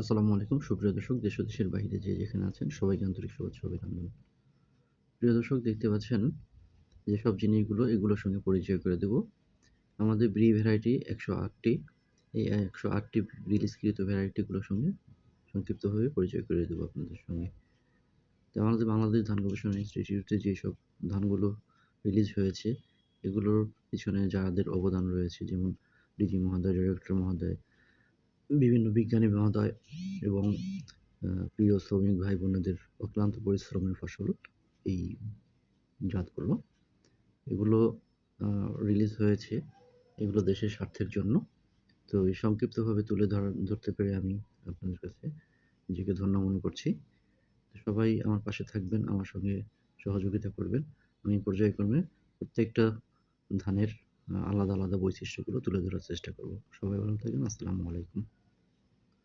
আসসালামু আলাইকুম সুপ্রিয় দর্শক, দেশ ও দেশের বাহিরে যে যেখানে আছেন সবাইকে আন্তরিক শুভেচ্ছা ও অভিনন্দন। প্রিয় দর্শক, দেখতে পাচ্ছেন যেসব জিনিসগুলো এগুলোর সঙ্গে পরিচয় করে দেব। আমাদের ব্রি ভ্যারাইটি ১০৮ টি। এই ১০৮ টি রিলিজকৃত ভ্যারাইটি গুলোর সঙ্গে সংক্ষিপ্তভাবে পরিচয় করিয়ে দেব আপনাদের সঙ্গে। তো আমাদের বাংলাদেশ ধান গবেষণা ইনস্টিটিউটে যেসব ধানগুলো রিলিজ হয়েছে, এগুলোর পিছনে যাদের অবদান রয়েছে, যেমন ডিজি মহোদয়, ডিরেক্টর মহোদয়, বিভিন্ন বিজ্ঞানী মহোদয় এবং প্রিয় শ্রমিক ভাই বোনেদের অক্লান্ত পরিশ্রমের ফসল এই জাতগুলো। এগুলো রিলিজ হয়েছে, এগুলো দেশের স্বার্থের জন্য। তো এই সংক্ষিপ্তভাবে তুলে ধরতে পেরে আমি আপনাদের কাছে নিজেকে ধন্য মনে করছি। তো সবাই আমার পাশে থাকবেন, আমার সঙ্গে সহযোগিতা করবেন। আমি পর্যায়ক্রমে প্রত্যেকটা ধানের আলাদা, আলাদা বৈশিষ্ট্যগুলো তুলে ধরার চেষ্টা করব। সবাই ভালো থাকবেন। আসসালামু আলাইকুম।